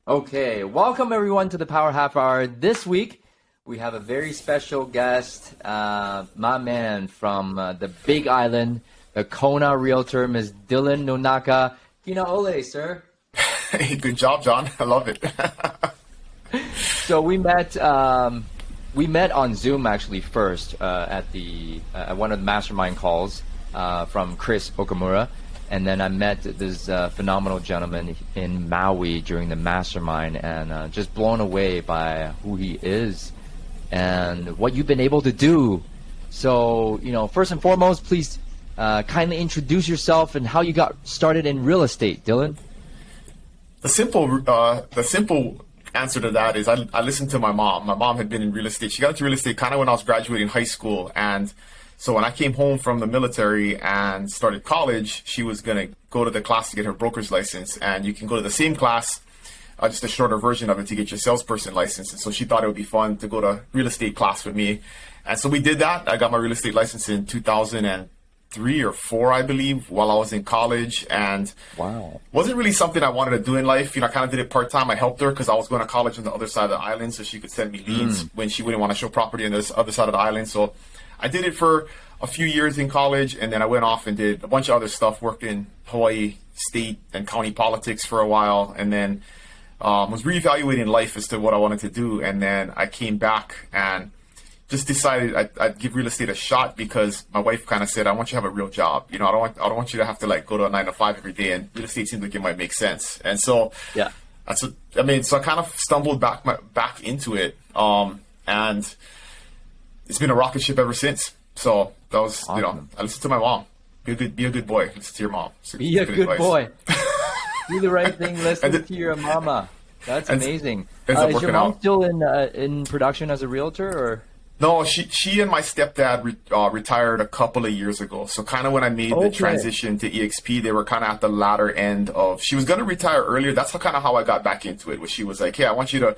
Okay, welcome everyone to the Power Half Hour. This week, we have a very special guest, my man from the Big Island, the Kona realtor, Ms. Dylan Nonaka. Kina ole, sir. Hey, good job, John. I love it. So we met on Zoom actually first at one of the mastermind calls from Chris Okamura. And then I met this phenomenal gentleman in Maui during the mastermind, and just blown away by who he is and what you've been able to do. So, first and foremost, please kindly introduce yourself and how you got started in real estate, Dylan. The simple answer to that is I listened to my mom. My mom had been in real estate. She got into real estate kind of when I was graduating high school, and so when I came home from the military and started college, she was going to go to the class to get her broker's license. And you can go to the same class, just a shorter version of it, to get your salesperson license. And so she thought it would be fun to go to real estate class with me. And so we did that. I got my real estate license in 2003 or 4, I believe, while I was in college. And wow, wasn't really something I wanted to do in life. I kind of did it part-time. I helped her because I was going to college on the other side of the island, so she could send me leads when she wouldn't want to show property on the other side of the island. So I did it for a few years in college, and then I went off and did a bunch of other stuff, worked in Hawaii state and county politics for a while, and then was reevaluating life as to what I wanted to do. And then I came back and just decided I'd give real estate a shot because my wife kind of said, I want you to have a real job. I don't want you to have to go to a 9 to 5 every day, and real estate seems like it might make sense. And so yeah, so I kind of stumbled back into it. And it's been a rocket ship ever since. So that was, awesome. I listened to my mom. Be a good boy. Listen to your mom. Be a good boy. Do the right thing. Listen to your mama. That's amazing. Is your mom still in production as a realtor, or? No, she and my stepdad retired a couple of years ago. So kind of when I made the transition to EXP, they were kind of at the latter end of. She was going to retire earlier. That's kind of how I got back into it. Where she was like, "Hey, I want you to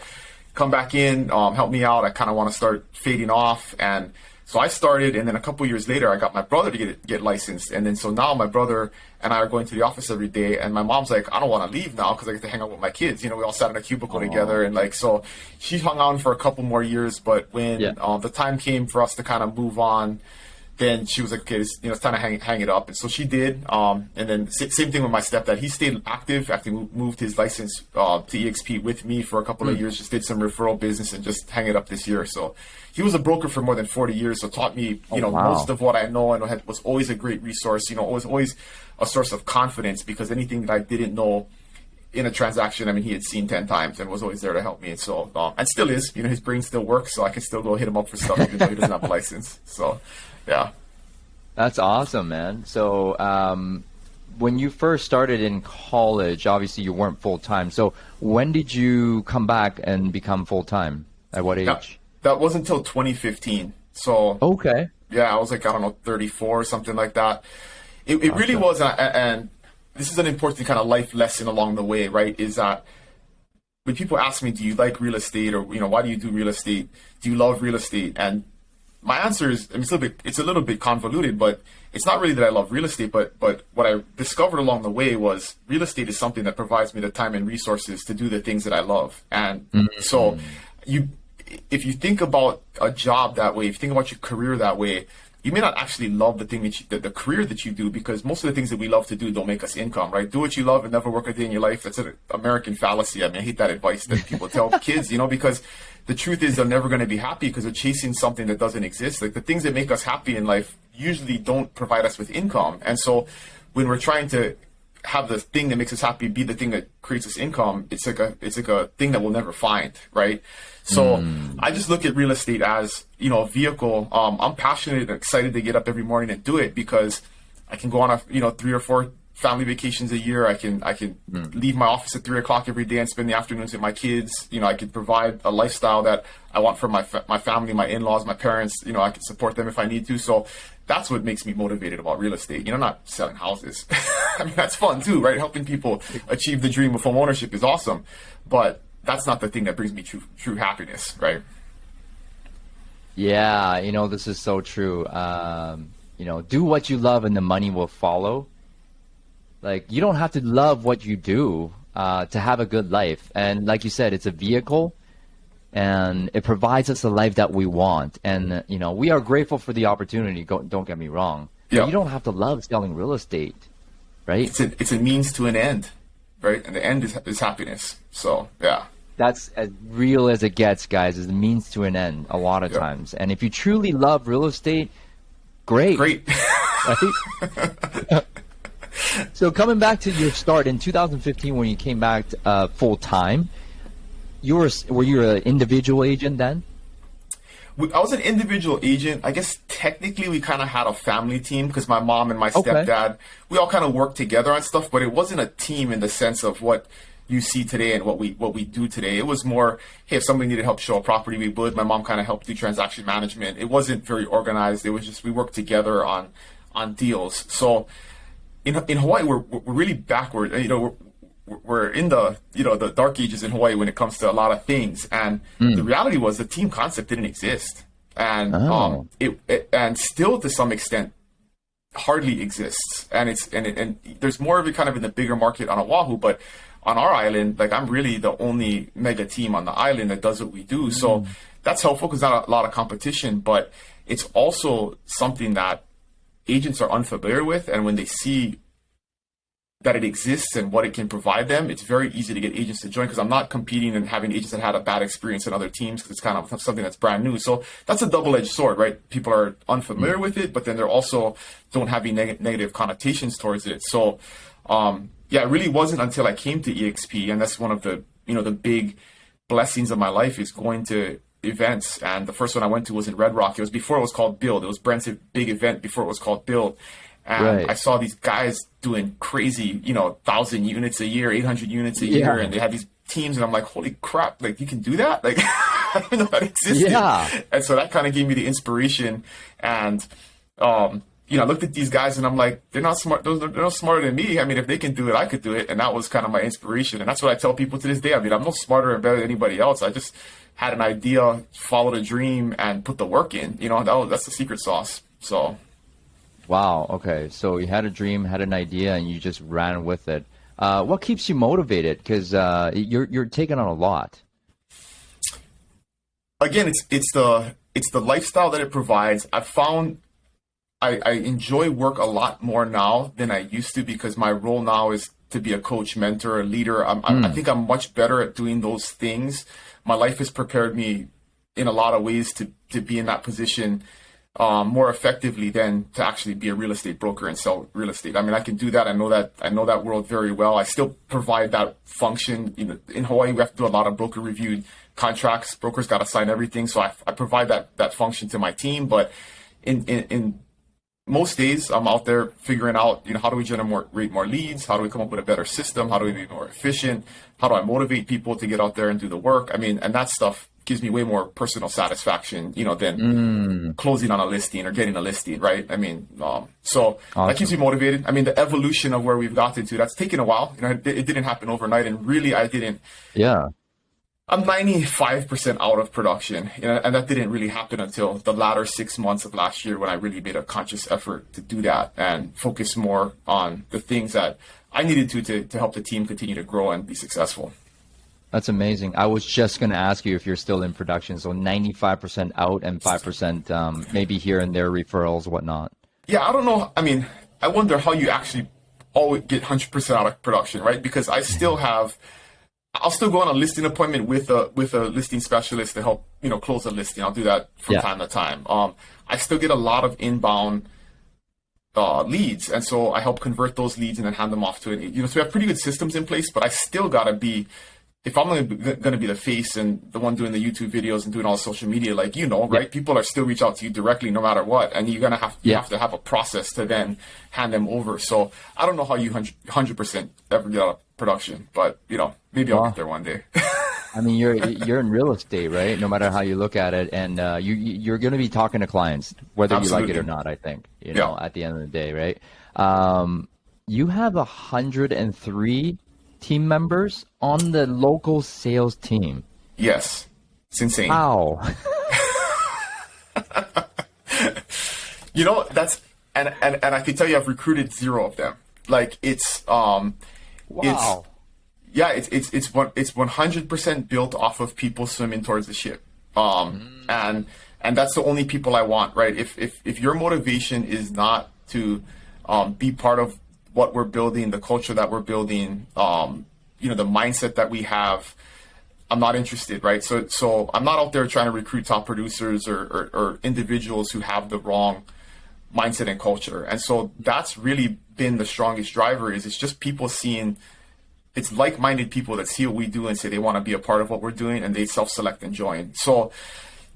come back in, help me out. I kind of want to start fading off." And so I started, and then a couple years later, I got my brother to get licensed. And then so now my brother and I are going to the office every day, and my mom's like, I don't want to leave now because I get to hang out with my kids. We all sat in a cubicle together, and so she hung on for a couple more years. But when the time came for us to kind of move on, then she was like, okay, it's time to hang it up. And so she did. And then same thing with my stepdad. He stayed active. Actually moved his license to EXP with me for a couple of years, just did some referral business and just hang it up this year. So he was a broker for more than 40 years. So taught me, most of what I know, and was always a great resource, always a source of confidence, because anything that I didn't know in a transaction, he had seen 10 times and was always there to help me. And so, and still is, his brain still works. So I can still go hit him up for stuff even though he doesn't have a license. So, yeah. That's awesome, man. So when you first started in college, obviously you weren't full-time. So when did you come back and become full-time? At what age? That wasn't until 2015. So okay. Yeah, I was 34 or something like that. It really was, and this is an important kind of life lesson along the way, right? Is that when people ask me, do you like real estate, or why do you do real estate? Do you love real estate? And my answer is, it's a little bit convoluted, but it's not really that I love real estate, but what I discovered along the way was real estate is something that provides me the time and resources to do the things that I love. And so if you think about a job that way, if you think about your career that way, you may not actually love the thing the career that you do, because most of the things that we love to do don't make us income, right? Do what you love and never work a day in your life. That's an American fallacy. I hate that advice that people tell kids, because the truth is they're never going to be happy because they're chasing something that doesn't exist. The things that make us happy in life usually don't provide us with income. And so when we're trying to have the thing that makes us happy be the thing that creates us income, it's like a thing that we'll never find, right? So I just look at real estate as, a vehicle. I'm passionate and excited to get up every morning and do it because I can go on 3 or 4 family vacations a year. I can leave my office at 3 o'clock every day and spend the afternoons with my kids. I can provide a lifestyle that I want for my family, my in-laws, my parents. I can support them if I need to. So that's what makes me motivated about real estate. Not selling houses. That's fun too, right? Helping people achieve the dream of home ownership is awesome, but that's not the thing that brings me true happiness, right? Yeah, this is so true. Do what you love and the money will follow. You don't have to love what you do. to have a good life. And like you said, it's a vehicle, and it provides us the life that we want. And we are grateful for the opportunity. Don't get me wrong. Yeah. But you don't have to love selling real estate, right? It's a means to an end, right? And the end is happiness. So yeah. That's as real as it gets, guys, is the means to an end a lot of times. And if you truly love real estate, great. Great. Right? So coming back to your start in 2015 when you came back full time, were you an individual agent then? I was an individual agent. I guess technically we kind of had a family team because my mom and my stepdad, we all kind of worked together on stuff, but it wasn't a team in the sense of what you see today and what we do today. It was more, hey, if somebody needed help show a property, we would. My mom kind of helped do transaction management. It wasn't very organized. It was just we worked together on deals. So in Hawaii, we're really backward. We're in the the dark ages in Hawaii when it comes to a lot of things. And the reality was the team concept didn't exist, and and still to some extent hardly exists. And there's more of it kind of in the bigger market on Oahu, but on our island, like I'm really the only mega team on the island that does what we do. So that's helpful because not a lot of competition, but it's also something that agents are unfamiliar with. And when they see that it exists and what it can provide them, it's very easy to get agents to join because I'm not competing and having agents that had a bad experience in other teams because it's kind of something that's brand new. So that's a double-edged sword, right? People are unfamiliar with it, but then they're also don't have any negative connotations towards it. So, yeah, it really wasn't until I came to EXP, and that's one of the the big blessings of my life is going to events. And the first one I went to was in Red Rock. It was before it was called Build. It was Brent's big event before it was called Build. And I saw these guys doing crazy, 1,000 units a year, 800 units a year, and they had these teams, and I'm like, holy crap, like you can do that? Like I didn't know that existed. Yeah. And so that kind of gave me the inspiration. And I looked at these guys and I'm like, they're not smart. They're no smarter than me. I mean, if they can do it, I could do it. And that was kind of my inspiration. And that's what I tell people to this day. I mean, I'm no smarter and better than anybody else. I just had an idea, followed a dream, and put the work in. That's the secret sauce. So. Wow. Okay. So you had a dream, had an idea, and you just ran with it. What keeps you motivated? Because you're taking on a lot. Again, it's the lifestyle that it provides. I've found I enjoy work a lot more now than I used to because my role now is to be a coach, mentor, a leader. I think I'm much better at doing those things. My life has prepared me in a lot of ways to be in that position more effectively than to actually be a real estate broker and sell real estate. I mean, I can do that. I know that world very well. I still provide that function. In Hawaii, we have to do a lot of broker reviewed contracts. Brokers got to sign everything. So I provide that function to my team. But in most days, I'm out there figuring out, how do we generate more leads? How do we come up with a better system? How do we be more efficient? How do I motivate people to get out there and do the work? I mean, and that stuff gives me way more personal satisfaction, than closing on a listing or getting a listing, right? I mean, so awesome. That keeps me motivated. I mean, the evolution of where we've gotten to, that's taken a while. It didn't happen overnight, and really, I didn't. Yeah. I'm 95% out of production, and that didn't really happen until the latter 6 months of last year when I really made a conscious effort to do that and focus more on the things that I needed to help the team continue to grow and be successful. That's amazing. I was just going to ask you if you're still in production. So 95% out and 5% maybe here and there referrals, whatnot. Yeah, I don't know. I mean, I wonder how you actually always get 100% out of production, right? Because I still have... I'll still go on a listing appointment with a listing specialist to help, close a listing. I'll do that from time to time. I still get a lot of inbound leads, and so I help convert those leads and then hand them off to it. So we have pretty good systems in place, but I still gotta be, if I'm going to be the face and the one doing the YouTube videos and doing all the social media, right? People are still reach out to you directly no matter what, and you're gonna have to have a process to then hand them over. So I don't know how you 100% ever get out of production, but maybe I'll get there one day. I mean, you're in real estate, right? No matter how you look at it, and you're going to be talking to clients whether Absolutely. You like it or not. I think at the end of the day, right? You have 103 team members on the local sales team. Yes, it's insane. Wow. That's and I can tell you, I've recruited 0 of them. Like it's wow. yeah, it's 100% built off of people swimming towards the ship. And that's the only people I want, right? If your motivation is not to be part of what we're building, the culture that we're building, the mindset that we have, I'm not interested, right? So I'm not out there trying to recruit top producers or individuals who have the wrong mindset and culture. And so that's really been the strongest driver. It's just people seeing, it's like-minded people that see what we do and say they want to be a part of what we're doing, and they self-select and join. So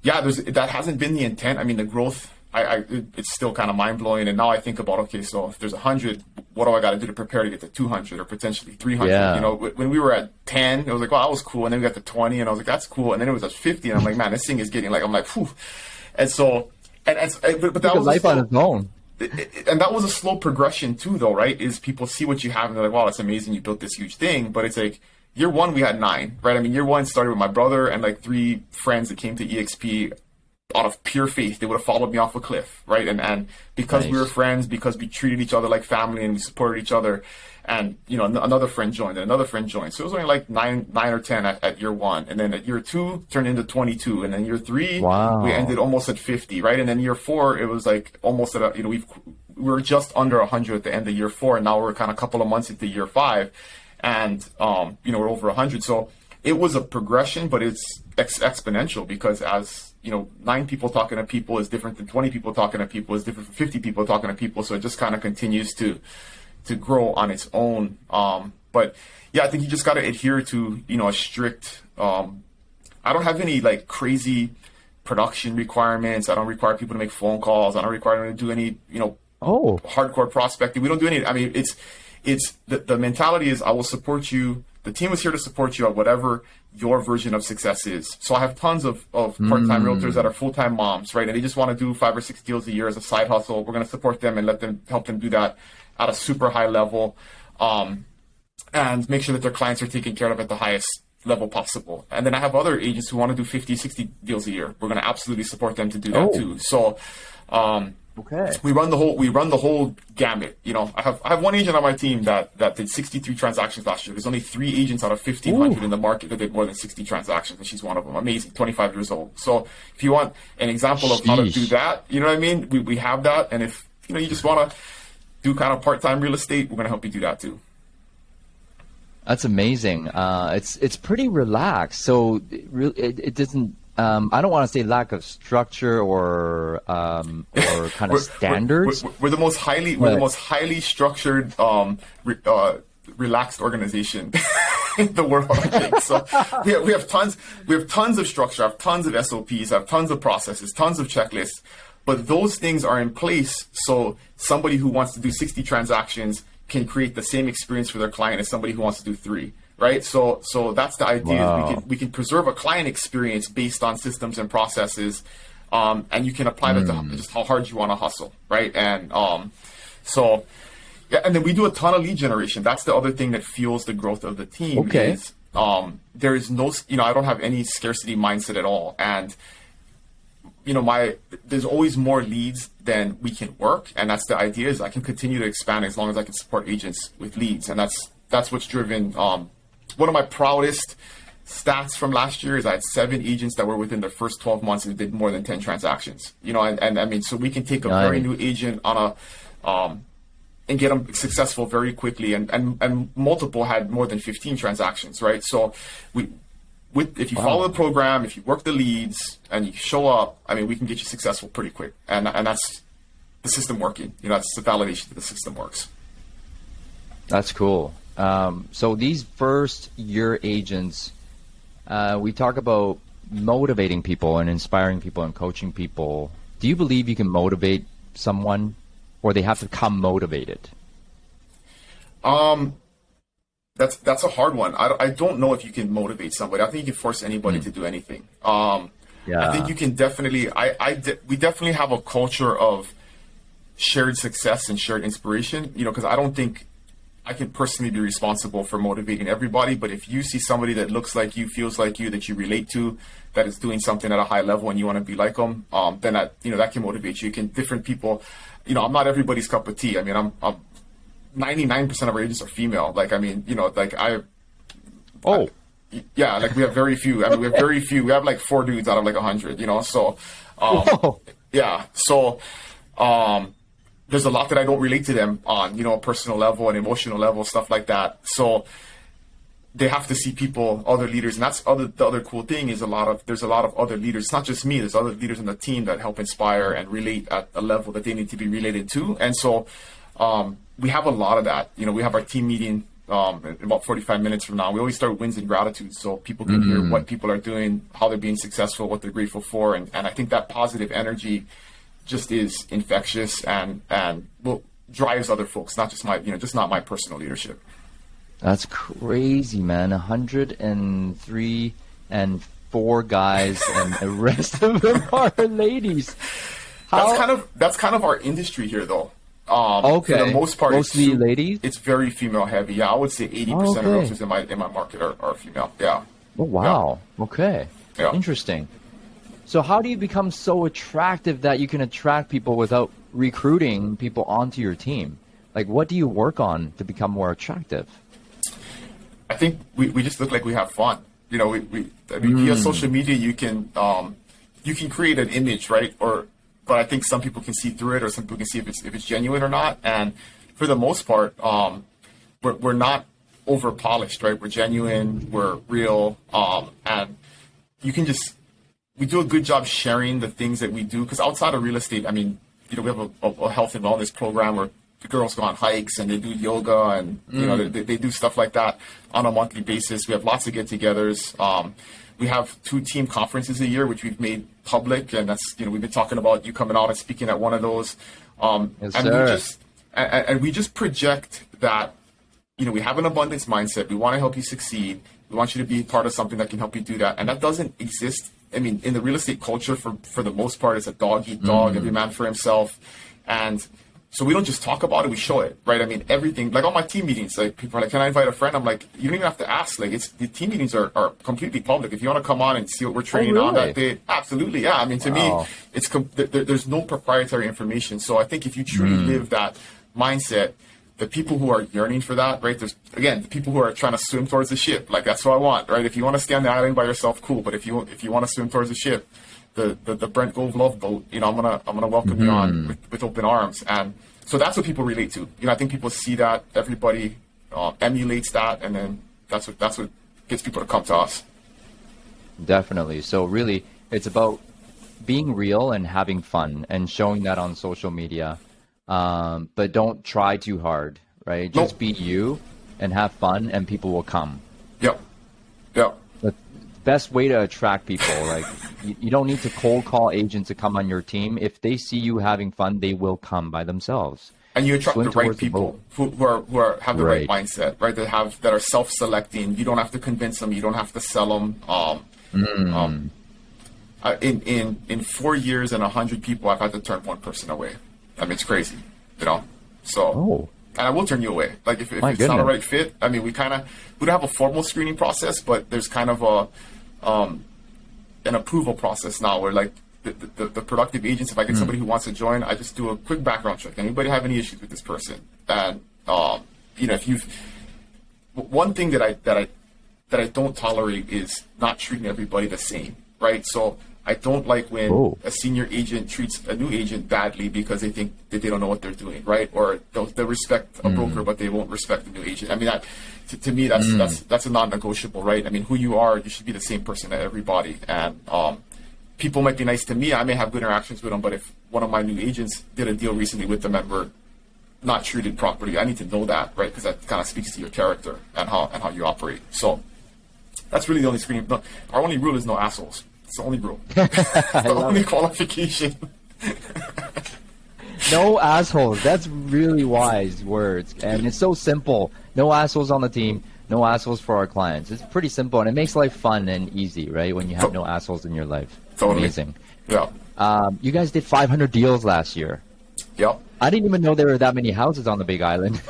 yeah, that hasn't been the intent. I mean, the growth, it's still kind of mind-blowing. And now I think about, okay, so if there's 100, what do I got to do to prepare to get to 200 or potentially 300? Yeah. When we were at 10, it was like, well, that was cool. And then we got to 20, and I was like, that's cool. And then it was at 50, and I'm like, man, this thing is getting like, I'm like, whew. And so, but that was life on its own. And that was a slow progression too, though, right? Is people see what you have and they're like, wow, that's amazing. You built this huge thing. But it's like, year one, we had 9, right? I mean, year one started with my brother and like 3 friends that came to EXP out of pure faith. They would have followed me off a cliff, right? And because we were friends, because we treated each other like family and we supported each other, and another friend joined and another friend joined. So it was only like 9 or 10 at year one, and then at year 2 turned into 22, and then year 3 we ended almost at 50, right? And then year 4 it was like almost at we were just under 100 at the end of year 4, and now we're kind of a couple of months into year 5, and we're over 100. So it was a progression, but it's exponential, because as 9 people talking to people is different than 20 people talking to people is different from 50 people talking to people. So it just kind of continues to grow on its own. But yeah, I think you just got to adhere to, a strict, I don't have any like crazy production requirements. I don't require people to make phone calls. I don't require them to do any, hardcore prospecting. We don't do any, I mean, it's the mentality is, I will support you. The team is here to support you at whatever your version of success is. So I have tons of part-time realtors that are full-time moms, right? And they just want to do 5 or 6 deals a year as a side hustle. We're going to support them and help them do that at a super high level, and make sure that their clients are taken care of at the highest level possible. And then I have other agents who want to do 50, 60 deals a year. We're going to absolutely support them to do that too. So, we run the whole gamut. I have one agent on my team that did 63 transactions last year. There's only 3 agents out of 1,500 in the market that did more than 60 transactions, and she's one of them. Amazing, 25 years old. So if you want an example of how to do that, you know what I mean? We have that. And if you just want to do kind of part-time real estate, we're going to help you do that too. That's amazing. It's pretty relaxed. So it doesn't. I don't want to say lack of structure or kind of standards. We're the most highly structured, relaxed organization in the world, I think. So we have tons of structure, I have tons of SOPs, I have tons of processes, tons of checklists. But those things are in place so somebody who wants to do 60 transactions can create the same experience for their client as somebody who wants to do 3. Right, so that's the idea. Wow. We can preserve a client experience based on systems and processes, and you can apply that to just how hard you want to hustle, right? And so yeah, and then we do a ton of lead generation. That's the other thing that fuels the growth of the team. Okay. Is there is no, I don't have any scarcity mindset at all, and there's always more leads than we can work, and that's the idea. Is I can continue to expand as long as I can support agents with leads, and that's what's driven. One of my proudest stats from last year is I had 7 agents that were within the first 12 months and did more than 10 transactions. And I mean, so we can take a very new agent on and get them successful very quickly, and multiple had more than 15 transactions, right? So if you follow the program, if you work the leads and you show up, I mean, we can get you successful pretty quick. And that's the system working. That's the validation that the system works. That's cool. So these first year agents, we talk about motivating people and inspiring people and coaching people. Do you believe you can motivate someone, or they have to come motivated? That's a hard one. I don't know if you can motivate somebody. I think you can force anybody to do anything. I think you can definitely. We definitely have a culture of shared success and shared inspiration. Because I don't think I can personally be responsible for motivating everybody, but if you see somebody that looks like you, feels like you, that you relate to, that is doing something at a high level and you want to be like them, then that can motivate you. Different people, I'm not everybody's cup of tea. I mean, I'm 99% of our agents are female. Oh, Yeah, like we have very few. I mean, we have very few. We have like 4 dudes out of like 100, you know? So, whoa. yeah. So, there's a lot that I don't relate to them on, you know, a personal level and emotional level, stuff like that. So they have to see people, other leaders. And the other cool thing is there's a lot of other leaders. It's not just me. There's other leaders in the team that help inspire and relate at a level that they need to be related to. And so, we have a lot of that. You know, we have our team meeting, in about 45 minutes from now. We always start with wins and gratitude so people can hear what people are doing, how they're being successful, what they're grateful for. And I think that positive energy just is infectious and drives other folks, not just not my personal leadership. That's crazy, man. 103 and 4 guys, and the rest of them are ladies. That's kind of our industry here, though. Okay. For the most part, mostly ladies. It's very female heavy. Yeah, I would say 80% of realtors in my market are female. Yeah. Oh wow. Yeah. Okay. Yeah. Interesting. So how do you become so attractive that you can attract people without recruiting people onto your team? Like, what do you work on to become more attractive? I think we just look like we have fun. You know, via social media you can create an image, right? But I think some people can see through it, or some people can see if it's genuine or not. And for the most part, we're not over polished, right? We're genuine, we're real, and we do a good job sharing the things that we do. Because outside of real estate, I mean, you know, we have a health and wellness program where the girls go on hikes and they do yoga and you know they do stuff like that on a monthly basis. We have lots of get-togethers. We have 2 team conferences a year, which we've made public, and that's, you know, we've been talking about you coming out and speaking at one of those. Yes, and we just project that, you know, we have an abundance mindset. We want to help you succeed. We want you to be part of something that can help you do that. And that doesn't exist. I mean, in the real estate culture, for the most part, it's a dog eat dog, every man for himself. And so we don't just talk about it, we show it, right? I mean, everything, like all my team meetings, like people are like, can I invite a friend? I'm like, you don't even have to ask. Like, the team meetings are completely public. If you want to come on and see what we're training on that day, absolutely. Yeah. I mean, to me, there's no proprietary information. So I think if you truly live that mindset, the people who are yearning for that, right? There's, again, the people who are trying to swim towards the ship, like that's what I want, right? If you want to stay on the island by yourself, cool. But if you want to swim towards the ship, the Brent Gove Love Boat, you know, I'm gonna welcome you on with open arms. And so that's what people relate to. You know, I think people see that, everybody emulates that, and then that's what gets people to come to us. Definitely. So really, it's about being real and having fun and showing that on social media. But don't try too hard, right? Just be you and have fun, and people will come. Yep. The best way to attract people, like you don't need to cold call agents to come on your team. If they see you having fun, they will come by themselves. And you attract the right people who have the right mindset, right? That are self-selecting. You don't have to convince them. You don't have to sell them. In 4 years and 100 people, I've had to turn one person away. I mean, it's crazy, you know. So, and I will turn you away. Like if it's not a right fit. I mean, we don't have a formal screening process, but there's kind of an approval process now where like the productive agents, if I get somebody who wants to join, I just do a quick background check. Anybody have any issues with this person? And you know, one thing that I don't tolerate is not treating everybody the same, right? So I don't like when a senior agent treats a new agent badly because they think that they don't know what they're doing, right? Or they'll respect a broker, but they won't respect the new agent. I mean, to me, that's a non-negotiable, right? I mean, who you are, you should be the same person to everybody. And people might be nice to me. I may have good interactions with them, but if one of my new agents did a deal recently with them and were not treated properly, I need to know that, right? Because that kind of speaks to your character and how you operate. So that's really the only screening. Our only rule is no assholes. It's the only rule. It's the only qualification. No assholes. That's really wise words. And it's so simple. No assholes on the team. No assholes for our clients. It's pretty simple. And it makes life fun and easy, right? When you have no assholes in your life. Totally. Amazing. Yeah. You guys did 500 deals last year. Yep. I didn't even know there were that many houses on the Big Island.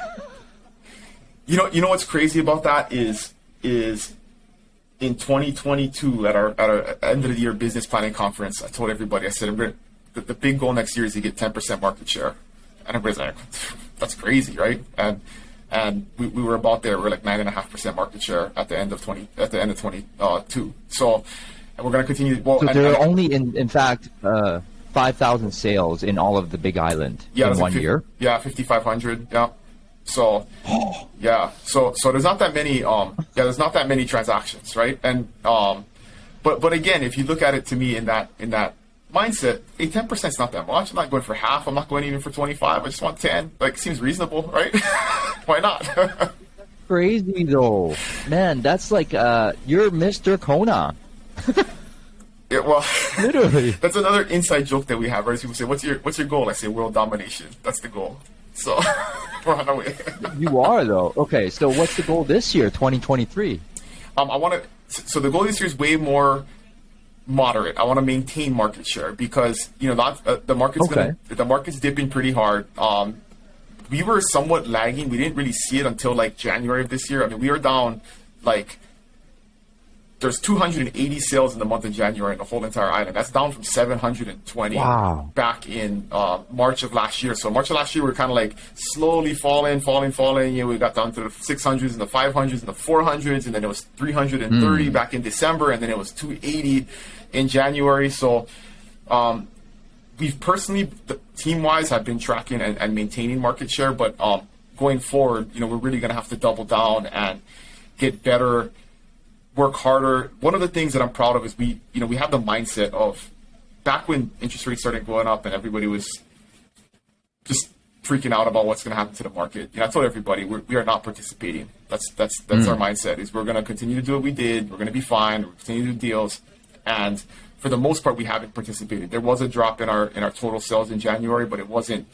You know what's crazy about that is in 2022 at our end of the year business planning conference, I told everybody, I said, the big goal next year is to get 10% market share. And everybody's like, that's crazy, right? And and we were about there. We're like 9.5% market share at the end of 22. So, and we're going to continue. Well, so there are only in fact 5,000 sales in all of the Big Island in 1 year. Yeah, 5,500. Yeah. So yeah, so there's not that many there's not that many transactions, right? And but again, if you look at it to me in that mindset, 10% is not that much. I'm not going for half. I'm not going even for 25. I just want 10. Like, seems reasonable, right? Why not? Crazy though, man. That's like you're Mr. Kona. Yeah, well, literally. That's another inside joke that we have, right? People say, "What's your goal?" I say, "World domination." That's the goal. So we're on our way. You are though. Okay, so what's the goal this year, 2023? I want to. So the goal this year is way more moderate. I want to maintain market share because the market's the market's dipping pretty hard. We were somewhat lagging. We didn't really see it until like January of this year. I mean, we were down like. There's 280 sales in the month of January in the whole entire island. That's down from 720 back in March of last year. So March of last year, we were kind of like slowly falling. We got down to the 600s and the 500s and the 400s, and then it was 330 back in December, and then it was 280 in January. So we've personally, team-wise, have been tracking and maintaining market share, but going forward, we're really going to have to double down and get better, work harder. One of the things that I'm proud of is we have the mindset of back when interest rates started going up and everybody was just freaking out about what's going to happen to the market. I told everybody we are not participating. That's our mindset. Is we're going to continue to do what we did. We're going to be fine. We're going to continue to do deals, and for the most part, we haven't participated. There was a drop in our total sales in January, but it wasn't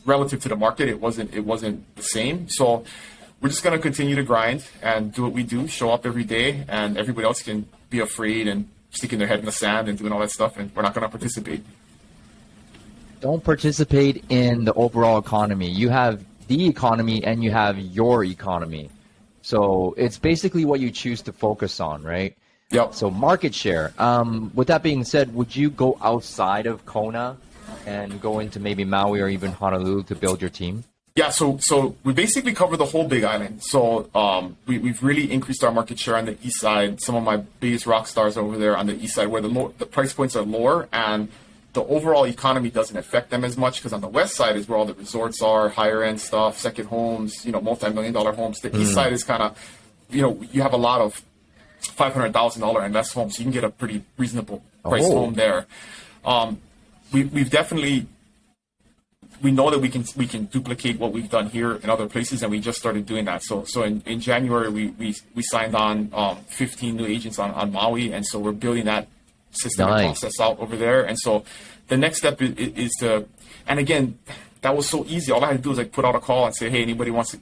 relative to the market. It wasn't the same. So we're just going to continue to grind and do what we do, show up every day, and everybody else can be afraid and sticking their head in the sand and doing all that stuff, and we're not going to participate. Don't participate in the overall economy. You have the economy and you have your economy. So it's basically what you choose to focus on, right? Yep. So market share. With that being said, would you go outside of Kona and go into maybe Maui or even Honolulu to build your team? Yeah, so we basically cover the whole Big Island. So we've really increased our market share on the east side. Some of my biggest rock stars are over there on the east side, where the price points are lower and the overall economy doesn't affect them as much, because on the west side is where all the resorts are, higher end stuff, second homes, multi-million-dollar homes. The east side is kind of, you have a lot of $500,000 and less homes, so you can get a pretty reasonable priced home there. We've definitely. We know that we can duplicate what we've done here in other places, and we just started doing that. So in January we signed on 15 new agents on Maui, and so we're building that system and process out over there. And so the next step is to, and again, that was so easy. All I had to do was like put out a call and say, hey, anybody wants to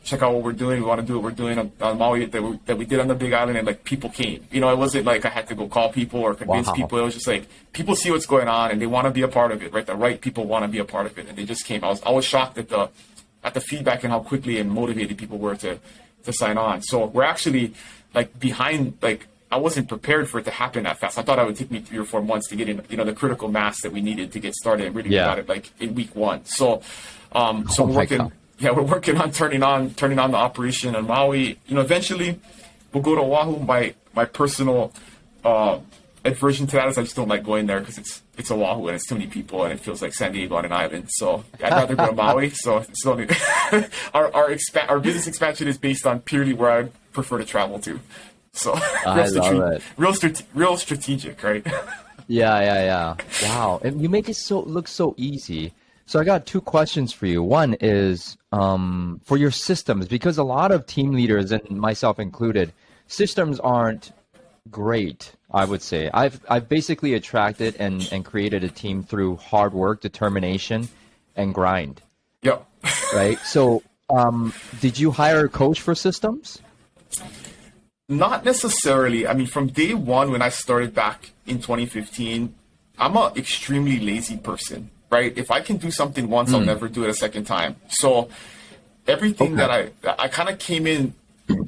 check out what we're doing? We want to do what we're doing on Maui that we did on the Big Island, and like people came. It wasn't like I had to go call people or convince people. It was just like people see what's going on and they want to be a part of it, right? The right people want to be a part of it, and they just came. I was shocked at the feedback and how quickly and motivated people were to sign on. So we're actually like behind. Like I wasn't prepared for it to happen that fast. I thought it would take me 3 or 4 months to get in, the critical mass that we needed to get started and really get at it like in week 1. So we're working. Yeah, we're working on turning on the operation on Maui. Eventually we'll go to Oahu. My personal aversion to that is I just don't like going there because it's Oahu and it's too many people and it feels like San Diego on an island. So I'd rather go to Maui. So it's only our business expansion is based on purely where I prefer to travel to. So real strategic, right? Yeah. Wow, and you make it look so easy. So I got 2 questions for you. One is for your systems, because a lot of team leaders, and myself included, systems aren't great, I would say. I've basically attracted and created a team through hard work, determination, and grind. Yep. Right? So did you hire a coach for systems? Not necessarily. I mean, from day one when I started back in 2015, I'm an extremely lazy person. Right? If I can do something once, I'll never do it a second time. So everything that I kind of came in,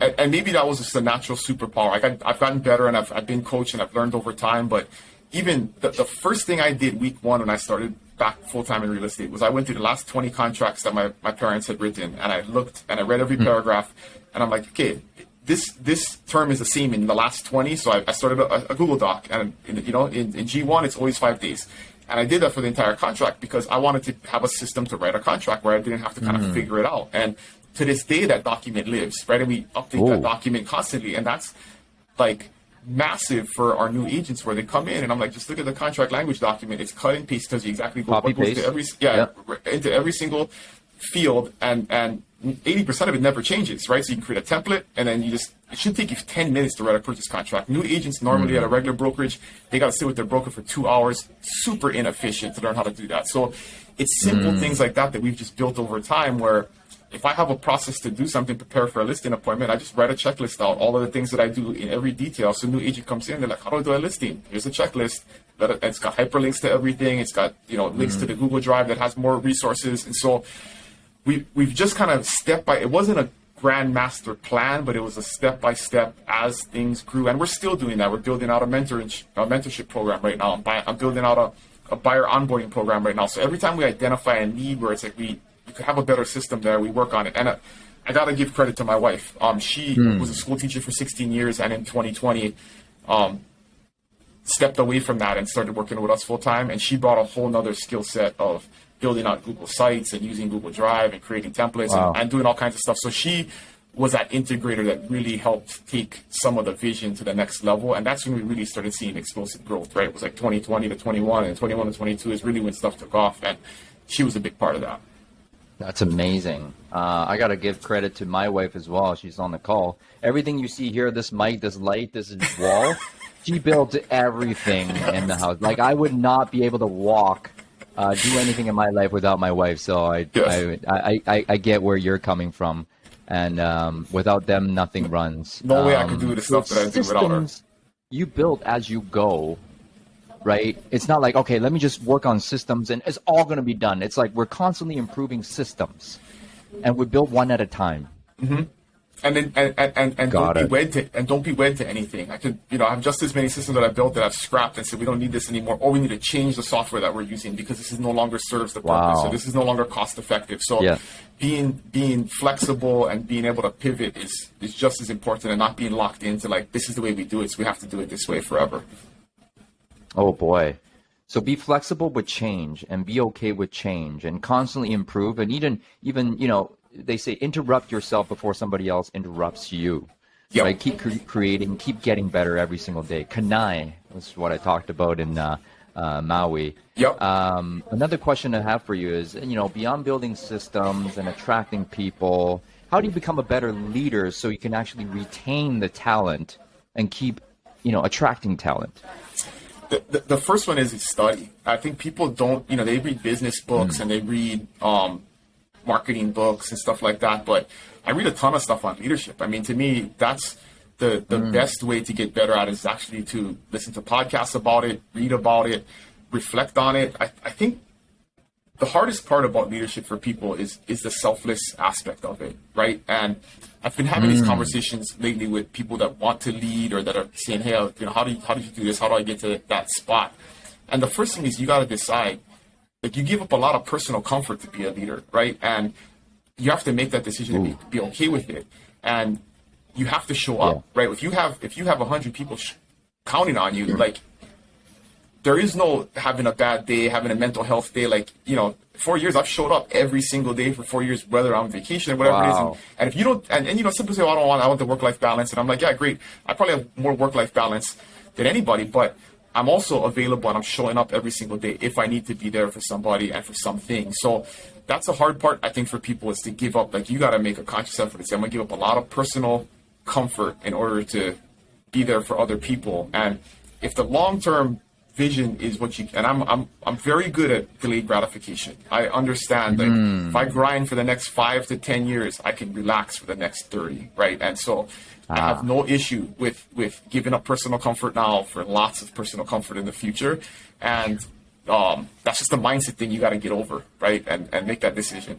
and maybe that was just a natural superpower. I've gotten better, and I've been coached and I've learned over time. But even the first thing I did week one when I started back full-time in real estate was I went through the last 20 contracts that my parents had written, and I looked and I read every paragraph, and I'm like, okay, this term is the same in the last 20, so I started a Google Doc, and in G1 it's always 5 days. And I did that for the entire contract because I wanted to have a system to write a contract where I didn't have to kind of figure it out. And to this day, that document lives, right? And we update that document constantly. And that's like massive for our new agents where they come in and I'm like, just look at the contract language document. It's cut and paste, tells you exactly what goes to into every single field. And 80% of it never changes, right? So you can create a template and then it should take you 10 minutes to write a purchase contract. New agents normally at a regular brokerage, they got to sit with their broker for 2 hours. Super inefficient to learn how to do that. So it's simple things like that we've just built over time where if I have a process to do something, prepare for a listing appointment, I just write a checklist out, all of the things that I do in every detail. So a new agent comes in, they're like, how do I do a listing? Here's a checklist. It's got hyperlinks to everything. It's got, links to the Google Drive that has more resources. And so we've just kind of it wasn't a grand master plan, but it was a step-by-step as things grew. And we're still doing that. We're building out a mentorship program right now. I'm building out a buyer onboarding program right now. So every time we identify a need where it's like we could have a better system there, we work on it. And I got to give credit to my wife. She was a school teacher for 16 years, and in 2020, stepped away from that and started working with us full-time. And she brought a whole nother skill set of building out Google Sites and using Google Drive and creating templates and doing all kinds of stuff. So she was that integrator that really helped take some of the vision to the next level. And that's when we really started seeing explosive growth, right? It was like 2020 to 21 and 21 to 22 is really when stuff took off. And she was a big part of that. That's amazing. I got to give credit to my wife as well. She's on the call. Everything you see here, this mic, this light, this wall, she built everything in the house. Like I would not be able to walk, do anything in my life without my wife. So I get where you're coming from. And without them, nothing runs. No way I could do the stuff that I do without her. You build as you go. Right? It's not like, okay, let me just work on systems and it's all going to be done. It's like we're constantly improving systems and we build one at a time. Mm-hmm. And don't be wed to anything. I could, I have just as many systems that I built that I've scrapped and said, we don't need this anymore, or we need to change the software that we're using because this is no longer serves the purpose. So this is no longer cost effective. So being flexible and being able to pivot is just as important, and not being locked into like, this is the way we do it, so we have to do it this way forever. Oh boy. So be flexible with change and be okay with change and constantly improve. And even they say interrupt yourself before somebody else interrupts you. Yep. Right? Keep creating, keep getting better every single day. Kanai was what I talked about in Maui. Yep. Another question I have for you is, beyond building systems and attracting people, how do you become a better leader so you can actually retain the talent and keep, attracting talent? The first one is study. I think people don't, they read business books and they read marketing books and stuff like that. But I read a ton of stuff on leadership. I mean, to me, that's the best way to get better at it is actually to listen to podcasts about it, read about it, reflect on it. I think the hardest part about leadership for people is the selfless aspect of it, right? And I've been having these conversations lately with people that want to lead or that are saying, hey, how did you do this? How do I get to that spot? And the first thing is you got to decide, like you give up a lot of personal comfort to be a leader, right? And you have to make that decision to be okay with it. And you have to show up, right? If you have 100 people counting on you, like there is no having a bad day, having a mental health day. Like, 4 years, I've showed up every single day for 4 years, whether I'm on vacation or whatever it is. And if you don't, and some people say, I want the work-life balance. And I'm like, yeah, great. I probably have more work-life balance than anybody, but I'm also available and I'm showing up every single day if I need to be there for somebody and for something. So that's the hard part, I think, for people is to give up. Like, you got to make a conscious effort to say, I'm going to give up a lot of personal comfort in order to be there for other people. And if the long-term vision is what you, and I'm very good at delayed gratification. I understand like if I grind for the next 5 to 10 years, I can relax for the next 30, right? And so I have no issue with giving up personal comfort now for lots of personal comfort in the future. And that's just a mindset thing you got to get over, right? And make that decision.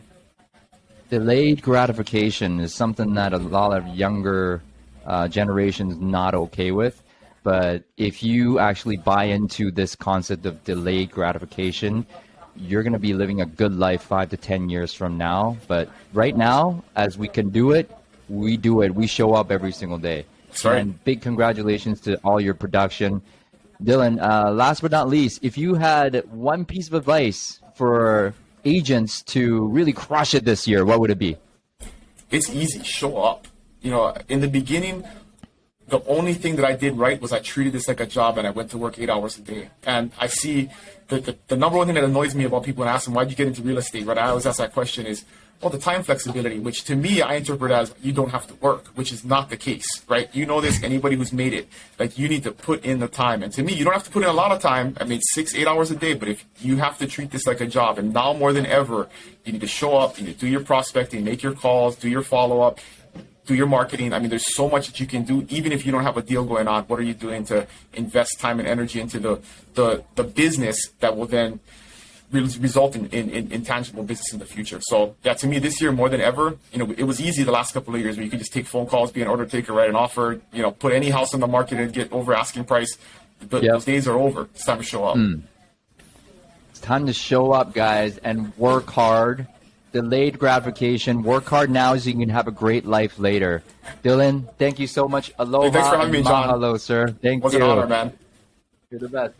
Delayed gratification is something that a lot of younger generations not okay with. but if you actually buy into this concept of delayed gratification, you're going to be living a good life 5 to 10 years from now. But right now, as we can do it, we do it. We show up every single day. That's right. And big congratulations to all your production. Dylan, last but not least, if you had one piece of advice for agents to really crush it this year, what would it be? It's easy. Show up. You know, in the beginning, the only thing that I did right was I treated this like a job, and I went to work 8 hours a day. And I see the number one thing that annoys me about people when I ask them, why'd you get into real estate, right? I always ask that question is, well, the time flexibility, which to me, I interpret as you don't have to work, which is not the case, right? You know this, anybody who's made it, like you need to put in the time. And to me, you don't have to put in a lot of time. I mean, 6-8 hours a day, but if you have to treat this like a job, and now more than ever, you need to show up, you need to do your prospecting, make your calls, do your follow-up, do your marketing. I mean, there's so much that you can do, even if you don't have a deal going on. What are you doing to invest time and energy into the business that will then result in tangible business in the future? So yeah, to me, this year more than ever, you know, it was easy the last couple of years where you could just take phone calls, be an order taker, write an offer, you know, put any house on the market and get over asking price. Those days are over. It's time to show up. It's time to show up, guys, and work hard. Delayed gratification. Work hard now so you can have a great life later. Dylan, thank you so much. Aloha. Hey, thanks for having me, John. Mahalo, sir. Thank you. It was an honor, man. You're the best.